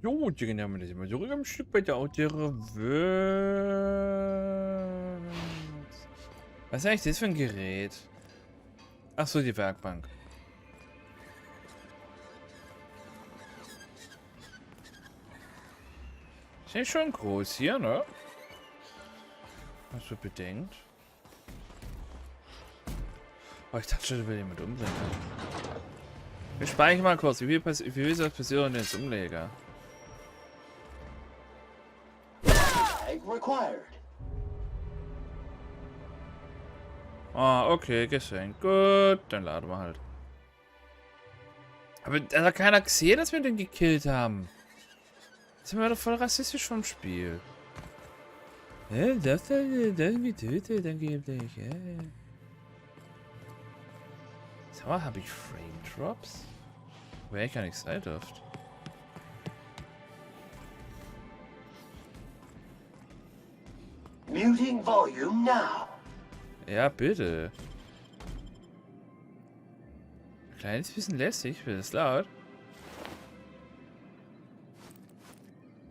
Jo, die gehen ja mal das immer zurück am Stück bei der Autorevent. Was ist eigentlich das für ein Gerät? Ach so, die Werkbank. Ist ja schon groß hier, ne? Was du bedenkt. Oh, ich dachte schon, du willst jemand umbringen. Wir speichern mal kurz. Wie viel ist das passiert und jetzt Umleger? Ah, okay, geschenkt. Gut, dann laden wir halt. Aber da hat keiner gesehen, dass wir den gekillt haben. Jetzt sind wir doch voll rassistisch vom Spiel. Das getötet, dann gibt ich. Sag mal, habe ich Frame Drops? Wäre ich gar nicht sein dürft. Muting volume now. Ja, bitte. Ein kleines bisschen lästig, wird es laut.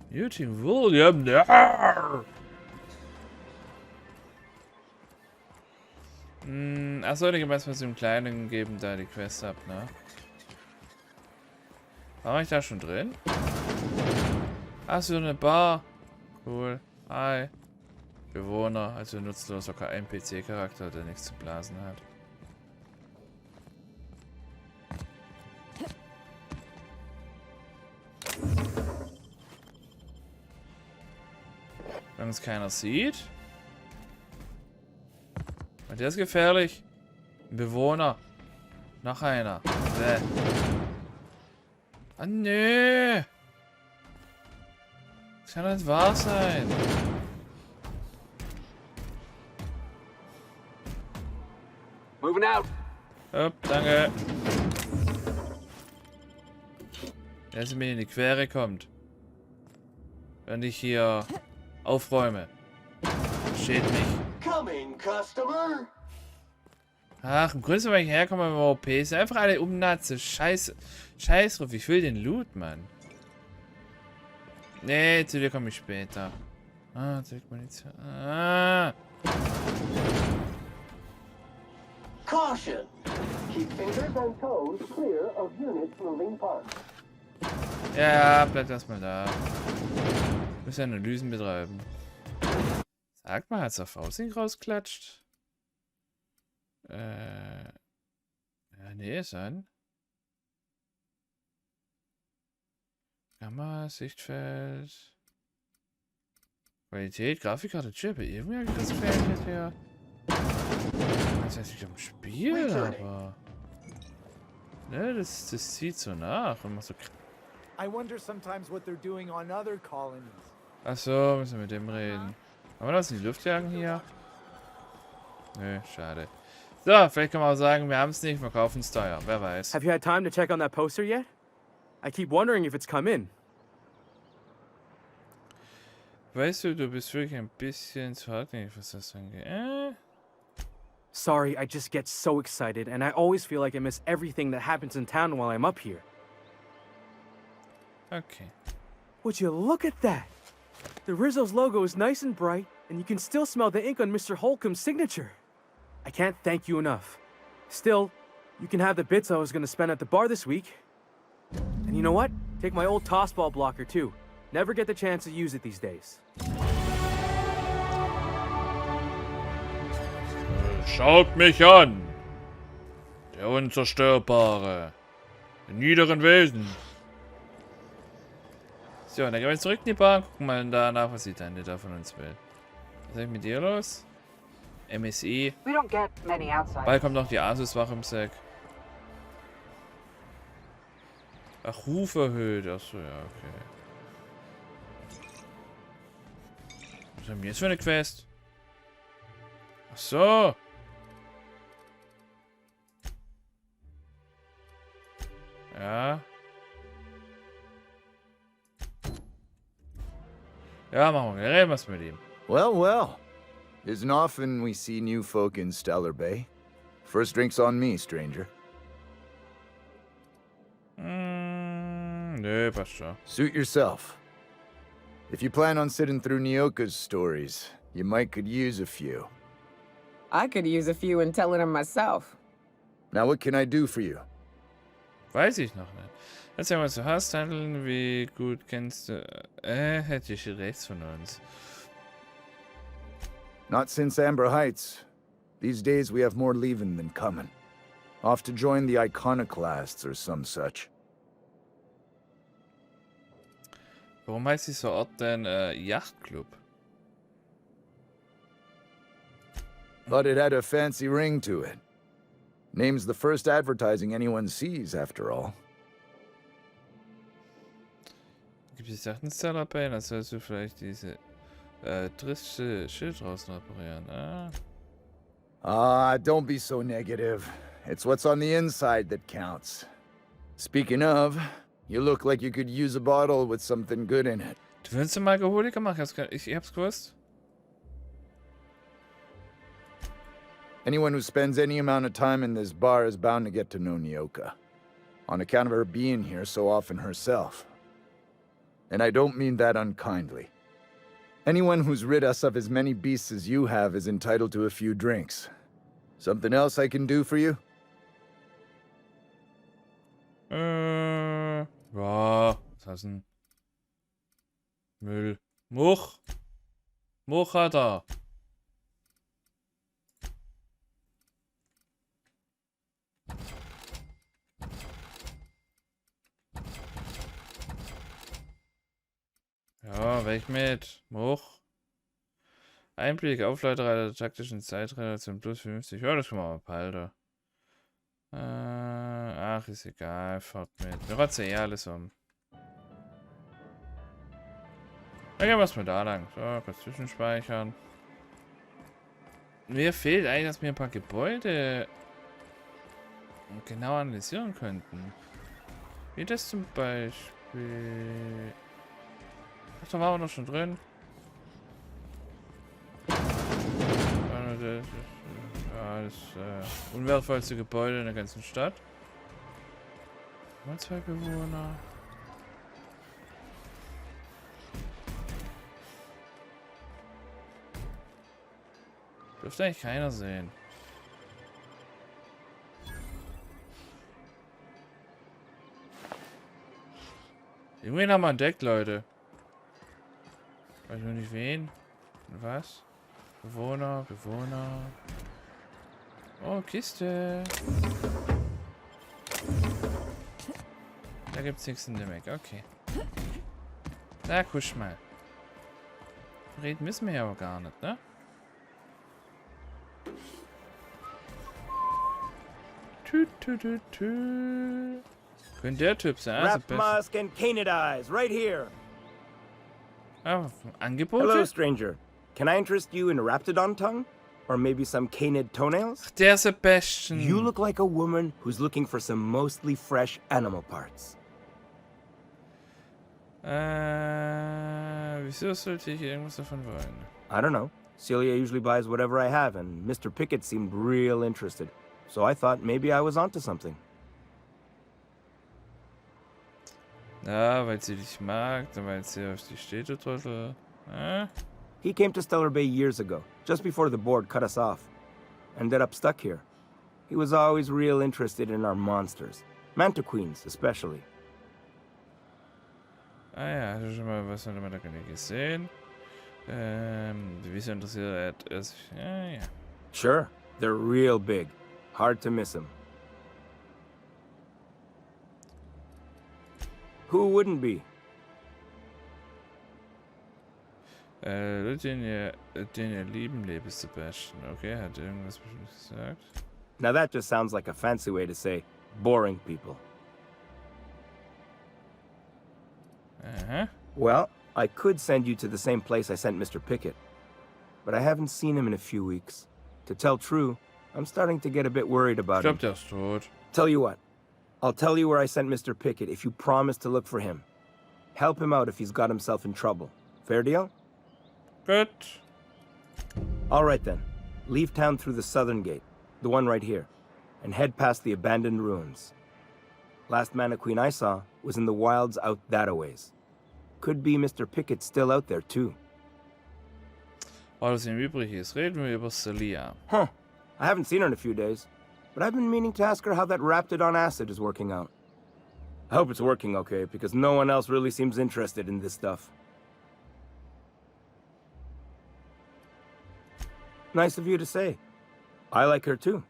Muting volume now. Achso, die gemeinsam mit dem Kleinen geben, da die Quest ab, ne? War ich da schon drin? Ach so, eine Bar. Cool. Hi. Bewohner, also nutzloser NPC-Charakter, der nichts zu blasen hat. Wenn uns keiner sieht. Und der ist gefährlich. Ein Bewohner. Noch einer. Bäh. Ah, nö. Das kann nicht wahr sein. Moving out. Hopp, danke. Dass er mir in die Quere kommt. Wenn ich hier aufräume. Steht nicht. Coming, customer. Ach, im Grunde, wenn ich herkomme, wenn wir OP sind einfach alle umnatze. Scheiß drauf. Ich will den Loot, Mann. Nee, zu dir komme ich später. Ah, Munition. Ah. Caution. Keep fingers and toes clear of units moving parts. Ja, bleib erstmal da. Ich muss Analysen betreiben. Sag mal, hat's auf Aussehen rausklatscht? Ja, nee, ist an. Kamera, Sichtfeld. Qualität, Grafikkarte, Chip. Irgendwie habe ich das Feld jetzt her. Das heißt nicht am Spiel, aber. Ne, das zieht so nach und macht so. I wonder sometimes what they're doing on other colonies. Achso, müssen wir mit dem reden. Haben wir das in die Luft jagen hier? Nö, schade. So, vielleicht kann man auch sagen, wir haben es nicht, wir kaufen es teuer. Wer weiß. Have you had time to check on that poster yet? I keep wondering if it's come in. Weißt du, du bist wirklich ein bisschen zu hartnäckig, was das angeht. Sorry, I just get so excited, and I always feel like I miss everything that happens in town while I'm up here. Okay. Would you look at that? The Rizzo's logo is nice and bright, and you can still smell the ink on Mr. Holcomb's signature. I can't thank you enough. Still, you can have the bits I was going to spend at the bar this week. And you know what? Take my old tossball blocker too. Never get the chance to use it these days. Schaut mich an! Der Unzerstörbare. Der niederen Wesen. So, dann gehen wir jetzt zurück in die Bar und gucken mal danach, was die Tante da von uns will. Was ist eigentlich mit dir los? MSI. Bald kommt noch die Asuswache im Sack. Ach, Ruf erhöht. Achso, ja, okay. Was haben wir jetzt für eine Quest? Ach so. Ja. Ja, machen wir. Reden wir mit ihm. Well, well. Isn't often we see new folk in Stellar Bay. First drink's on me, stranger. Nö, Nö, passt schon. Suit yourself. If you plan on sitting through Nyoka's stories, you might could use a few. I could use a few and telling them myself. Now what can I do for you? Weiß ich noch nicht. Erzähl mal, was du hast, handeln, wie gut kennst du... hätte ich rechts von uns. Not since Amber Heights. These days we have more leaving than coming. Off to join the Iconoclasts or some such. Warum heißt dieser Ort denn Yachtclub? Thought it had a fancy ring to it. Name's the first advertising anyone sees, after all. Gibt es Sachensteller dabei? Dann sollst du vielleicht diese triste Schild draußen reparieren. Don't be so negative. It's what's on the inside that counts. Speaking of, you look like you could use a bottle with something good in it. Du willst zum Alkoholiker machen? Ich hab's gewusst. Anyone who spends any amount of time in this bar is bound to get to know Nyoka, on account of her being here so often herself. And I don't mean that unkindly. Anyone who's rid us of as many beasts as you have is entitled to a few drinks. Something else I can do for you? Ja, was hast du denn? Müll. Much. Much hat er. Ja, weg mit. Much. Einblick, Aufleiter der taktischen Zeitrelation plus 50. Ja, das können wir mal behalten. Ach, ist egal. Fahrt mit. Wir rotzen eh alles um. Dann gehen wir erstmal da lang. So, kurz zwischenspeichern. Mir fehlt eigentlich, dass wir ein paar Gebäude genau analysieren könnten. Wie das zum Beispiel... Ach, da waren wir noch schon drin. Ja, das unwertvollste Gebäude in der ganzen Stadt. Mal 2 Bewohner. Dürfte eigentlich keiner sehen. Irgendwen haben wir entdeckt, Leute. Weiß nur nicht wen. Was? Bewohner. Oh, Kiste. Da gibt's nichts in dem Eck. Okay. Na, kusch mal. Reden müssen wir ja aber gar nicht, ne? Könnte der Typ sein. Wrap musk and canid eyes, right here. Ah, Angebote? Hello, stranger. Can I interest you in a raptidon tongue? Or maybe some canid toenails? Der Sebastian. You look like a woman who's looking for some mostly fresh animal parts. Wieso sollte ich irgendwas davon wollen? I don't know. Celia usually buys whatever I have, and Mr. Pickett seemed real interested. So I thought maybe I was onto something. Ja, weil sie dich mag, weil sie auf dich steht, du Trottel. He came to Stellar Bay years ago, just before the board cut us off. Ended up stuck here. He was always real interested in our monsters. Mantiqueens, especially. Ah ja, hast du schon mal was von der Mantiqueen gesehen? Wieso interessiert er sich? Ja. Sure, they're real big. Hard to miss them. Who wouldn't be? Den ihr lieben lebt, Sebastian. Okay, hat irgendwas Bestimmtes gesagt? Now that just sounds like a fancy way to say boring people. Aha. Well, I could send you to the same place I sent Mr. Pickett, but I haven't seen him in a few weeks. To tell true, I'm starting to get a bit worried Ich about glaub, him. der ist tot. Tell you what, I'll tell you where I sent Mr. Pickett if you promise to look for him. Help him out if he's got himself in trouble. Fair deal? Gut. All right then. Leave town through the southern gate, the one right here, and head past the abandoned ruins. Last mannequin I saw was in the wilds out that-a-ways. Could be Mr. Pickett still out there, too. Weil es ihm übrig ist, reden wir über Celia. Huh. I haven't seen her in a few days, but I've been meaning to ask her how that Raptidon acid is working out. I hope it's working okay, because no one else really seems interested in this stuff. Nice of you to say. I like her too.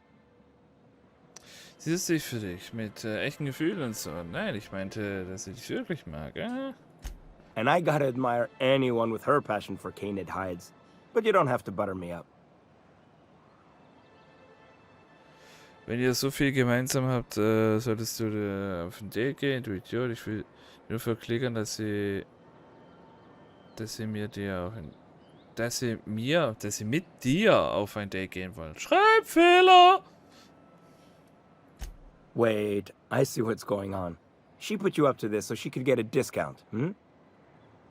Sie ist sich für dich mit echten Gefühlen und so. Nein, ich meinte, dass sie dich wirklich mag. And I gotta admire anyone with her passion for canid hides. But you don't have to butter me up. Wenn ihr so viel gemeinsam habt, solltest du auf ein Date gehen, du Idiot. Ich will nur verklickern, dass sie mit dir auf ein Date gehen wollen. Schreibfehler! Wait, I see what's going on. She put you up to this so she could get a discount, hmm?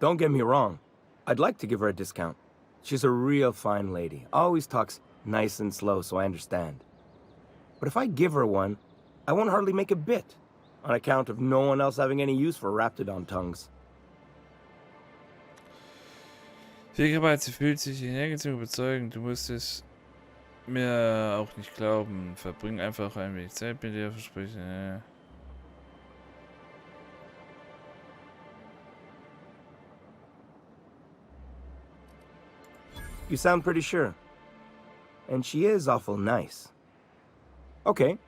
Don't get me wrong. I'd like to give her a discount. She's a real fine lady. Always talks nice and slow, so I understand. But if I give her one, I won't hardly make a bit, on account of no one else having any use for Raptidon tongues. Fähigkeit, sie fühlt sich in zu überzeugen. Du musst es mir auch nicht glauben. Verbring einfach ein wenig Zeit mit dir, verspreche. You sound pretty sure. And she is awful nice. Okay,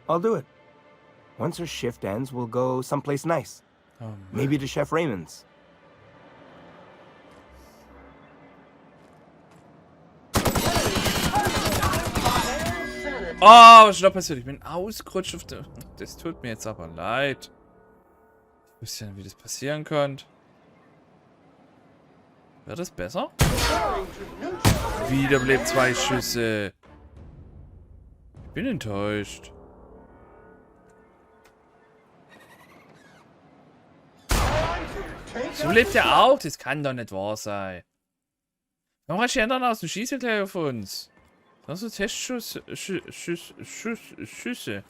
I'll do it. Once her shift ends, we'll go someplace nice. Oh, Maybe to Chef Raymond's. Oh, was ist da passiert? Ich bin ausgerutscht auf der... Das tut mir jetzt aber leid. Ich wüsste ja, wie das passieren konnte. Wäre das besser? Wiederbelebt 2 Schüsse. Ich bin enttäuscht. So lebt er auch. Das kann doch nicht wahr sein. Warum hat die anderen aus dem Schießen gleich auf uns? Das sind so Testschüsse. Schüsse.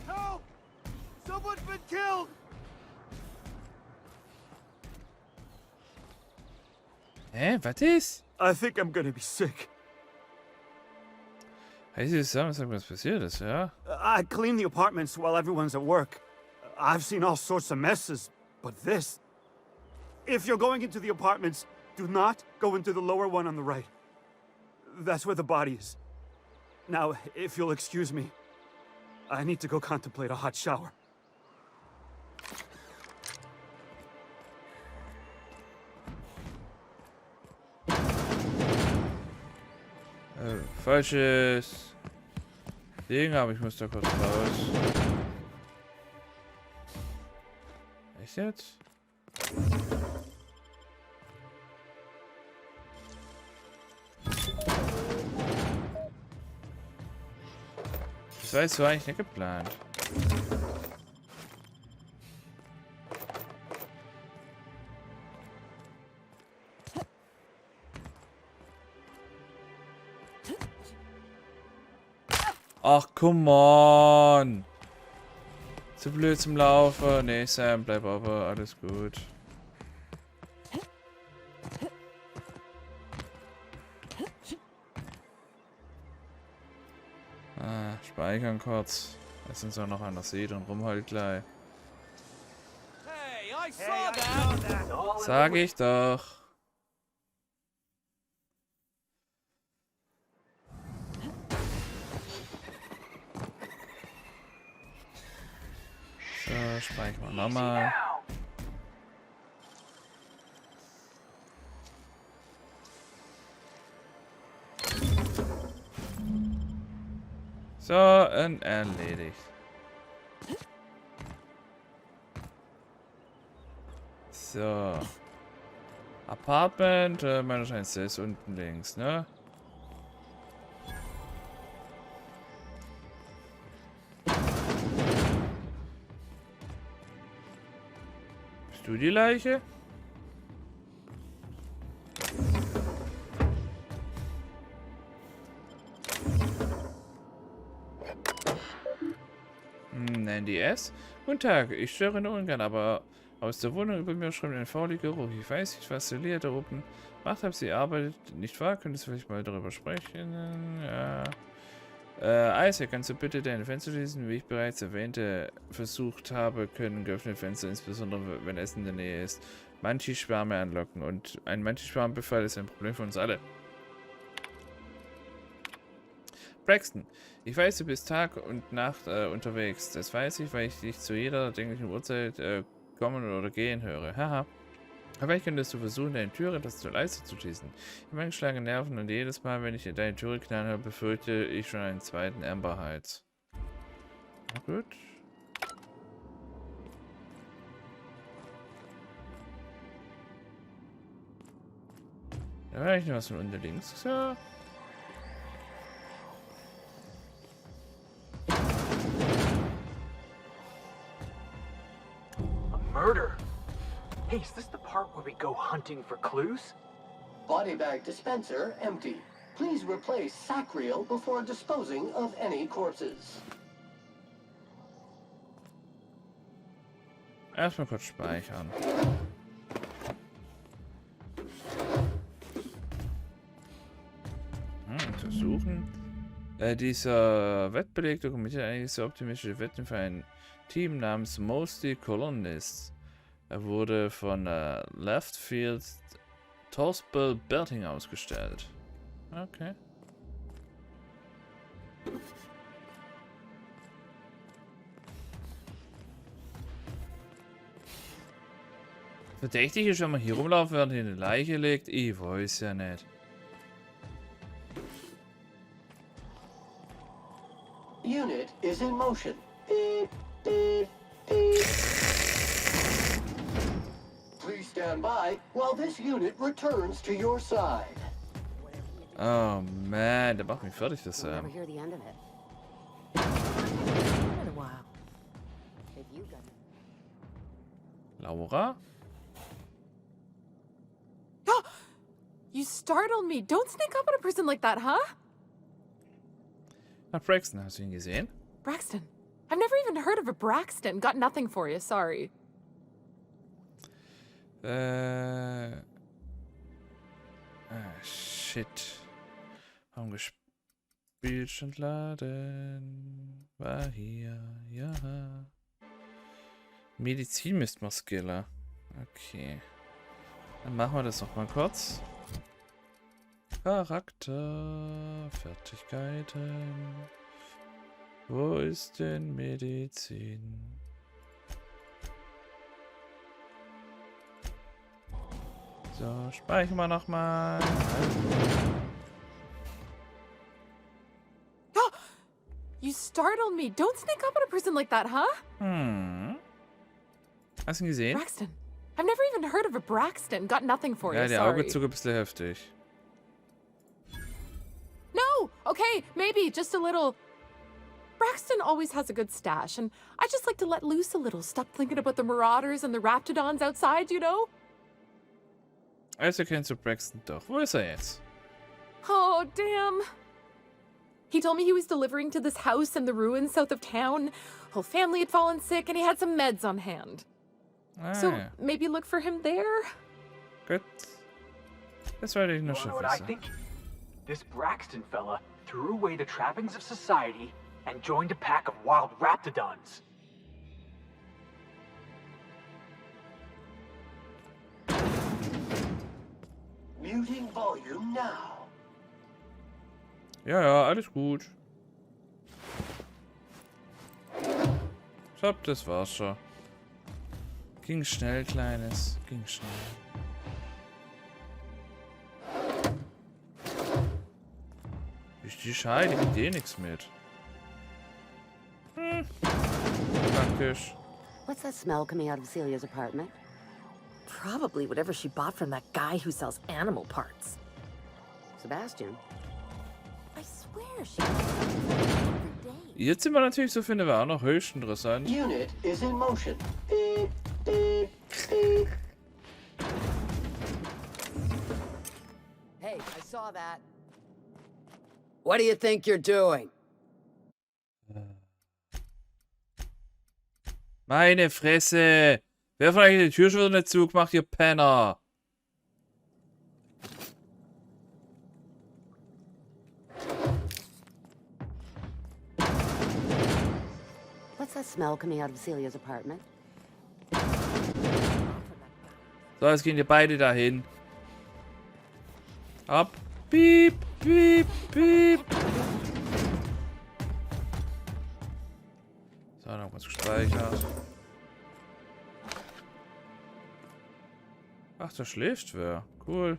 Help! Someone's been killed! Was ist? I think I'm gonna be sick. Heißt es sagen, was passiert ist, ja? I clean the apartments while everyone's at work. I've seen all sorts of messes, but this... If you're going into the apartments, do not go into the lower one on the right. That's where the body is. Now, if you'll excuse me, I need to go contemplate a hot shower. Falsches Ding, aber ich muss da kurz raus. Echt jetzt? Das war jetzt so eigentlich nicht geplant. Ach, come on. Zu blöd zum Laufen. Nee, Sam, bleib aber. Alles gut. Speichern kurz. Lass uns auch noch an der See und rumholt gleich. Sag ich doch. So, speichern wir nochmal. So, und erledigt. So. Apartment, meine Scheint ist unten links, ne? Du die Leiche? NDS? Guten Tag, ich störe nur ungern, aber aus der Wohnung über mir schreibt ein fauliger Geruch. Ich weiß nicht, was der Lea da oben macht, ob sie arbeitet, nicht wahr? Könntest du vielleicht mal darüber sprechen? Ja. Isaac, kannst du bitte deine Fenster schließen? Wie ich bereits erwähnte, versucht habe, können geöffnete Fenster, insbesondere wenn es in der Nähe ist, manche Schwärme anlocken. Und ein Manche-Schwarmbefall ist ein Problem für uns alle. Braxton, ich weiß, du bist Tag und Nacht unterwegs. Das weiß ich, weil ich dich zu jeder denklichen Uhrzeit kommen oder gehen höre. Haha. Vielleicht könntest du versuchen, deine Tür etwas zu leise zu schließen. Ich habe angeschlagene Nerven und jedes Mal, wenn ich deine Tür knallen höre, befürchte ich schon einen zweiten Amber-Hals. Na gut. Da war ich noch was von unten links. So. Murder? Hey, is this the part where we go hunting for clues? Body bag dispenser empty. Please replace sack reel before disposing of any corpses. Erstmal kurz speichern. Untersuchen. Dieser Wettbeleg dokumentiert einige sehr optimistische Wetten für ein Team namens Mostly Colonists. Er wurde von Left Field Torsbell Berting ausgestellt. Okay. Verdächtig ist, wenn man hier rumlaufen, während hier eine Leiche liegt. Ich weiß ja nicht. Unit is in motion. Beep, beep, beep. Please stand by while this unit returns to your side. Oh man, der macht mich fertig, das We'll never hear the end of it. In a while. If you got Laura? You startled me. Don't sneak up on a person like that, huh? Nach Braxton, hast du ihn gesehen? Braxton. I've never even heard of a Braxton. Got nothing for you, sorry. Shit. Warum gespielt und laden? War hier, ja. Medizin müsste man skillen. Okay. Dann machen wir das noch mal kurz. Charakter, Fertigkeiten. Wo ist denn Medizin? So, speichern wir noch mal. You startled me. Don't sneak up on a person like that, huh? Hast du ihn gesehen? Braxton. I've never even heard of a Braxton. Got nothing for Ja, you, der sorry. Augenzug ein bisschen heftig. No! Okay, maybe. Just a little... Braxton always has a good stash, and I just like to let loose a little. Stop thinking about the marauders and the raptidons outside, you know? Also kennst du Braxton doch. Wo ist er jetzt? Oh, damn. He told me he was delivering to this house in the ruins south of town. Whole family had fallen sick, and he had some meds on hand. So, ja. maybe look for him there? Gut. Das wollte ich nur You schon know what I wissen. think? This Braxton fella threw away the trappings of society and joined a pack of wild raptidons. Muting volume now. Ja, ja, alles gut. Ich glaub, das war's schon. Ging schnell, Kleines. Ging schnell. Ich die Scheide, ich dir nichts mit. Praktisch. What's that smell coming out of Celia's apartment? Probably whatever she bought from that guy who sells animal parts. Sebastian. I swear she every day. Jetzt sind wir natürlich so finden wir auch noch höchst interessant. Unit is in motion. Beep, beep, beep. saw that. What do you think you're doing? Meine Fresse! Wer von euch die Tür schon wieder nicht zugemacht, ihr Penner? What's that smell coming out of Celia's apartment? So, jetzt gehen ihr beide dahin. Ab. Piep, piep, piep. So, noch was gespeichert. Ach, da schläft wer. Cool.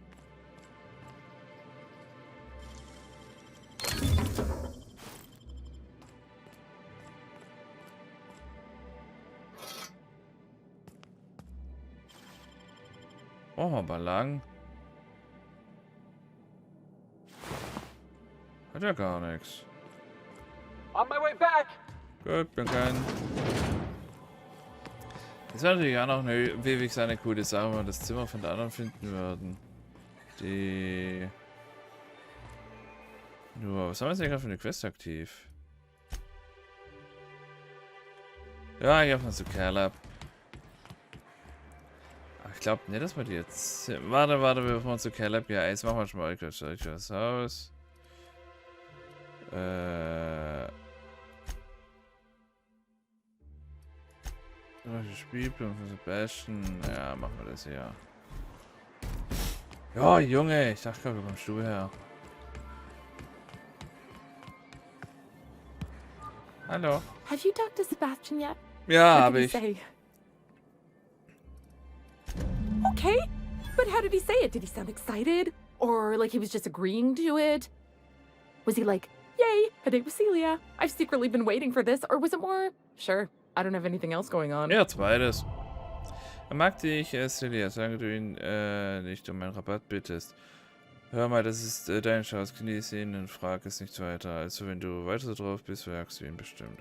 Brauchen wir aber lang. Hat ja gar nichts. On my way back. Gut, bin kein. Das wäre natürlich auch noch eine ewig eine coole Sache, wenn wir das Zimmer von der anderen finden würden. Die. Nur, was haben wir jetzt eigentlich für eine Quest aktiv? Ja, ich habe noch so Kerlab. Ich glaube nicht, dass wir die jetzt. Warte, bevor wir zu Caleb. Ja, jetzt machen wir schon mal das Haus. Spielplan für Sebastian. Ja, machen wir das hier. Ja, Junge, ich dachte gerade, du kommst du her. Hallo. Have you talked to Sebastian yet? Ja, habe ich. Okay, but how did he say it? Did he sound excited? Or like he was just agreeing to it? Was he like, yay, a date with Celia. I've secretly been waiting for this. Or was it more, sure, I don't have anything else going on? Ja, zweites. Er mag dich, Celia, solange du ihn nicht um einen Rabatt bittest. Hör mal, das ist deine Chance, genieße ihn und frag es nicht weiter. Also wenn du weiter so drauf bist, fragst du ihn bestimmt.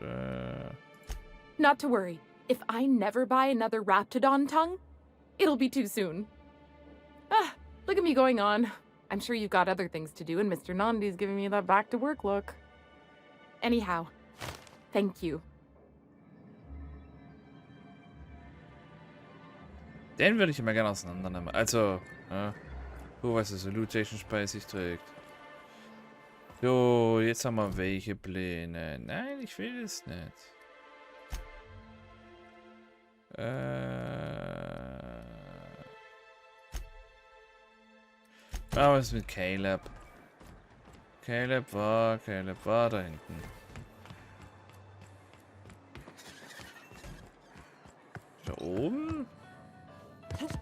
Not to worry. If I never buy another Raptidon tongue, it'll be too soon. Ah, look at me going on. I'm sure you've got other things to do, and Mr. Nandi's giving me that back-to-work look. Anyhow, thank you. Den würde ich immer gerne auseinandernehmen. Also, was so Loot-technisch bei sich trägt. So, jetzt haben wir welche Pläne. Nein, ich will es nicht. Was mit Caleb? Caleb war da hinten. Da oben?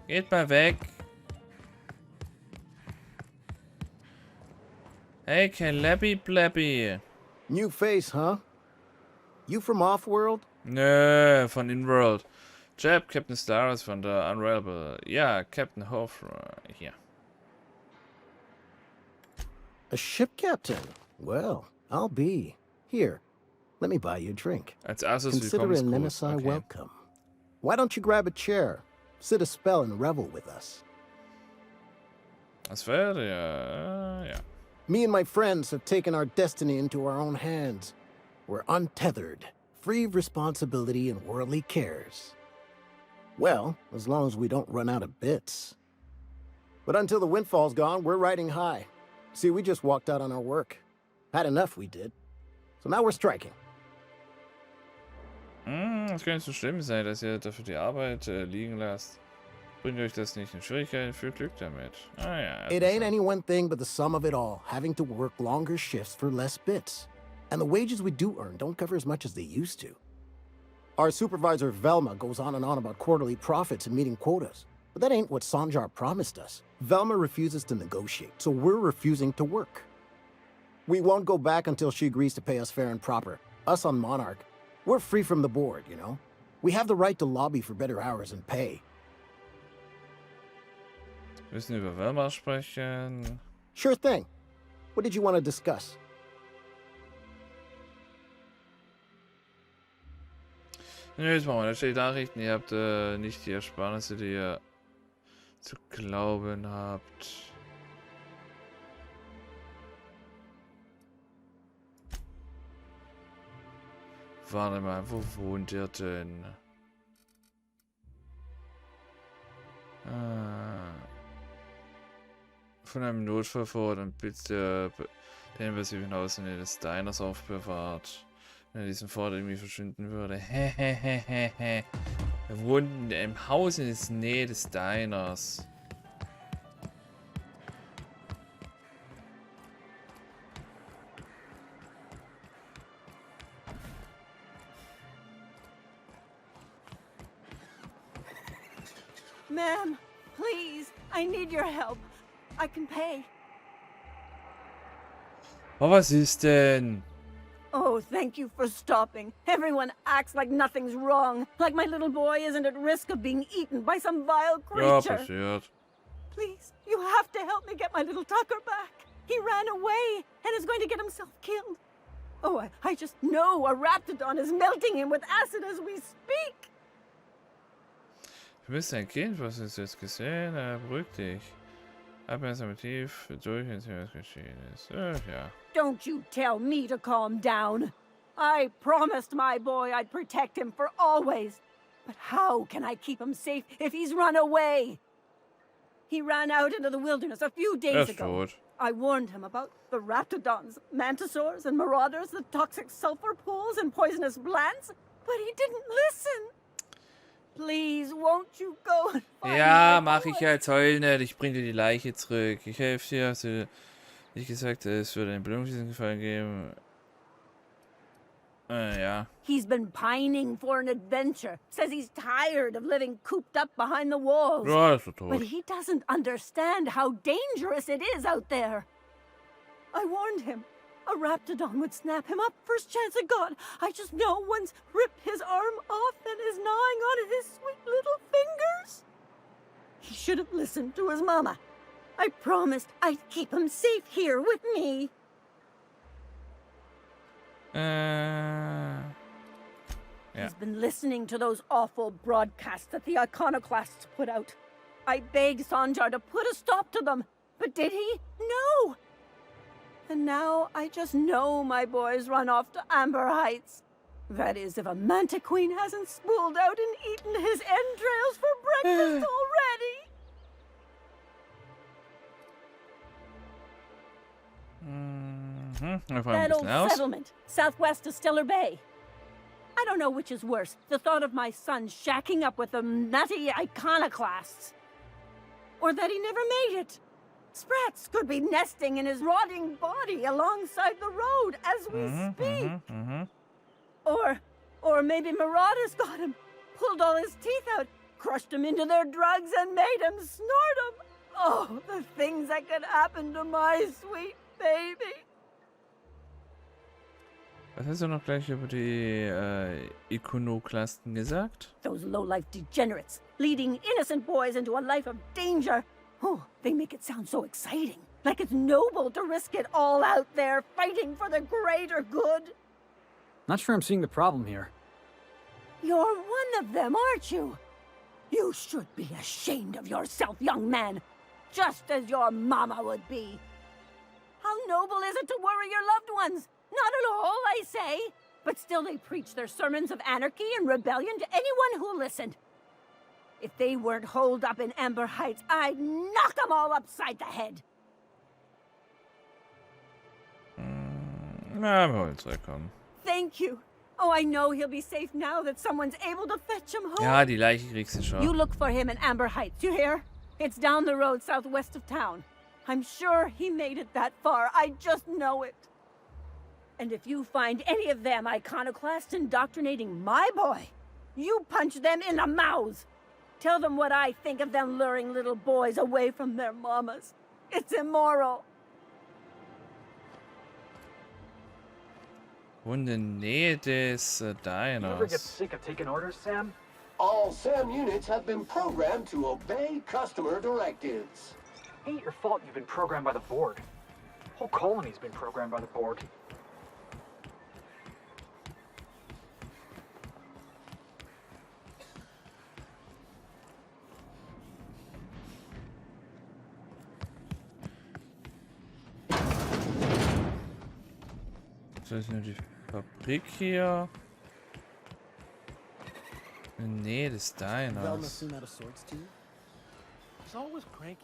Geht mal weg. Hey, Calebby Blabby. New face, huh? You from Offworld? Nö, von Inworld. Jeb, Captain Stars von der Unravelable. Ja, Captain Hofer. Hier. A ship captain? Well, I'll be. Here, let me buy you a drink. Als erstes Consider it an MSI okay. welcome. Why don't you grab a chair, sit a spell, and revel with us? Das wäre ja. Me and my friends have taken our destiny into our own hands. We're untethered, free of responsibility and worldly cares. Well, as long as we don't run out of bits. But until the windfall's gone, we're riding high. See, we just walked out on our work. Had enough, we did. So now we're striking. Das kann nicht so schlimm sein, dass ihr dafür die Arbeit liegen lasst. Bringt euch das nicht in Schwierigkeiten, viel Glück damit. Ah ja. It ain't any one thing but the sum of it all, having to work longer shifts for less bits. And the wages we do earn don't cover as much as they used to. Our supervisor Velma goes on and on about quarterly profits and meeting quotas. But that ain't what Sanjar promised us. Velma refuses to negotiate, so we're refusing to work. We won't go back until she agrees to pay us fair and proper. Us on Monarch, we're free from the board, you know? We have the right to lobby for better hours and pay. Müssen über Velma sprechen. Sure thing. What did you want to discuss? Nö, jetzt machen wir natürlich Nachrichten. Ihr habt nicht die Ersparnisse, die ihr zu glauben habt. Warte mal, wo wohnt ihr denn? Von einem Notfall vor und bitte den invasiven Haus in der Nähe des Diners aufbewahrt. Wenn er diesen Fort irgendwie verschwinden würde. Hehehehe. Wir wohnen im Haus in der Nähe des Diners. Ma'am, please, I need your help. I can pay. Oh, was ist denn? Oh, thank you for stopping. Everyone acts like nothing's wrong, like my little boy isn't at risk of being eaten by some vile Ja, creature. passiert. Please, you have to help me get my little Tucker back. He ran away and is going to get himself killed. Oh, I just know a Raptidon is melting him with acid as we speak. Du bist ein Kind, was ist jetzt gesehen? Beruhig dich. Abmerksam tief durch, was geschehen ist. Ja. Don't you tell me to calm down. I promised my boy I'd protect him for always. But how can I keep him safe if he's run away? He ran out into the wilderness a few days ago. Tot. I warned him about the Raptidons, Mantisaurs, and Marauders, the toxic sulfur pools and poisonous plants, but he didn't listen. Please, won't you go and find Ja, my mach boy? ich als Heulnet. Ich bring dir die Leiche zurück. Ich helfe dir. Hast du nicht gesagt, es würde eine Belohnung für diesen Gefallen geben? Ja. He's been pining for an adventure. Says he's tired of living cooped up behind the walls. Ja, ist so tot. But he doesn't understand how dangerous it is out there. I warned him. A Raptidon would snap him up first chance it got. I just know one's ripped his arm off and is gnawing on his sweet little fingers. He should have listened to his mama. I promised I'd keep him safe here with me. Ja. He's been listening to those awful broadcasts that the iconoclasts put out. I begged Sanjar to put a stop to them, but did he? No! And now I just know my boy's run off to Amber Heights. That is, if a Manta Queen hasn't spooled out and eaten his entrails for breakfast already. That old settlement, southwest of Stiller Bay. I don't know which is worse, the thought of my son shacking up with the nutty iconoclasts, or that he never made it. Sprats could be nesting in his rotting body alongside the road as we speak. Or maybe Marauders got him, pulled all his teeth out, crushed him into their drugs and made him snort them. Oh, the things that could happen to my sweet baby. Was hast du noch gleich über die Ikonoklasten gesagt? Those low-life degenerates, leading innocent boys into a life of danger. Oh, they make it sound so exciting. Like it's noble to risk it all out there, fighting for the greater good. Not sure I'm seeing the problem here. You're one of them, aren't you? You should be ashamed of yourself, young man. Just as your mama would be. How noble is it to worry your loved ones? Not at all, I say. But still they preach their sermons of anarchy and rebellion to anyone who listened. If they weren't holed up in Amber Heights, I'd knock them all upside the head. Na, wir wollen zurückkommen. Thank you. Oh, I know he'll be safe now that someone's able to fetch him home. Ja, die Leiche kriegst du schon. You look for him in Amber Heights, you hear? It's down the road southwest of town. I'm sure he made it that far. I just know it. And if you find any of them iconoclasts indoctrinating my boy, you punch them in the mouths. Tell them what I think of them luring little boys away from their mamas. It's immoral. Und in der Nähe des You ever get Diners. sick of taking orders, Sam? All SAM units have been programmed to obey customer directives. Ain't your fault you've been programmed by the board. Whole colony's been programmed by the board. Das ist nur die Fabrik hier. Nee, das ist Velma deiner. soon out of sorts too? She's always cranky.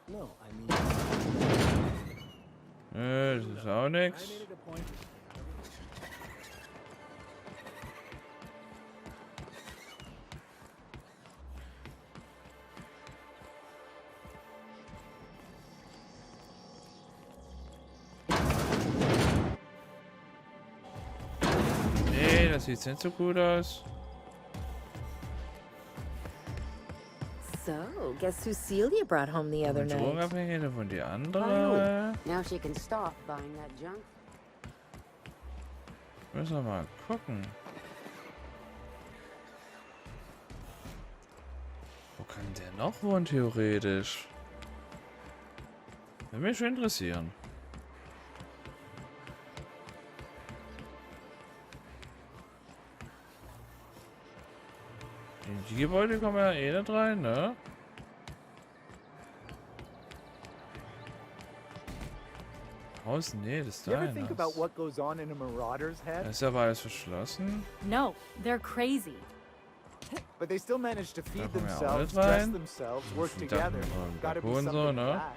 No, I mean... Das ist auch nix. I made it a point. Nee, das sieht nicht so gut aus. So, guess who Celia brought home the other night? Drogenabhängige von die andere. Now she can stop buying that junk. Müssen wir mal gucken. Wo kann der noch wohnen, theoretisch? Würde mich schon interessieren. In die Gebäude kommen wir ja eh nicht rein, ne? Haus, nee, das ist You ever think about deiner. what goes on in a marauder's head? Ist aber alles verschlossen. No, they're crazy. But they still manage to feed kommen wir auch themselves, nicht dress rein. themselves, work Ich dachte, together. wir wollen Gotta be Balkon so, something ne? to that.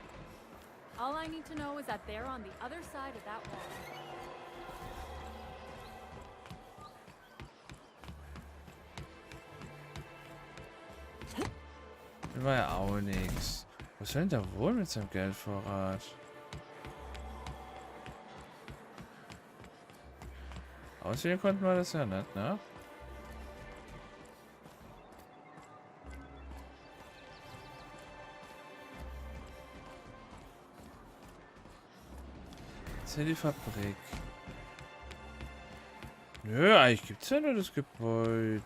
All I need to know is that they're on the other side of that wall. Das war ja auch nix. Was soll denn da wohl mit seinem Geldvorrat? Auswählen konnten wir das ja nicht, ne? Das ist ja die Fabrik. Nö, eigentlich gibt's ja nur das Gebäude.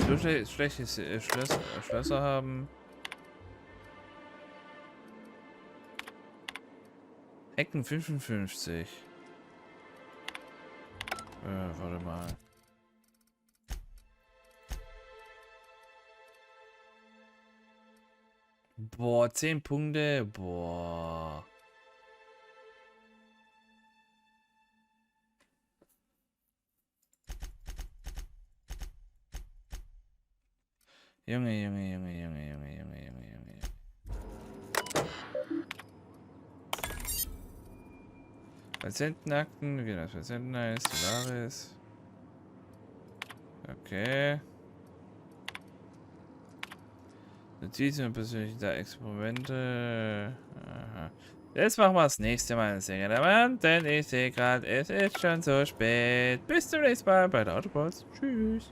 So schlechtes Schlösser haben. Ecken 55. Warte mal. Boah, 10 Punkte. Boah. Junge. Patientenakten, genau, Patienten ist Solaris. Okay. Notizen und persönliche Experimente. Aha. Das machen wir das nächste Mal, sehr gerne, denn ich sehe gerade, es ist schon so spät. Bis zum nächsten Mal bei der Autopost. Tschüss.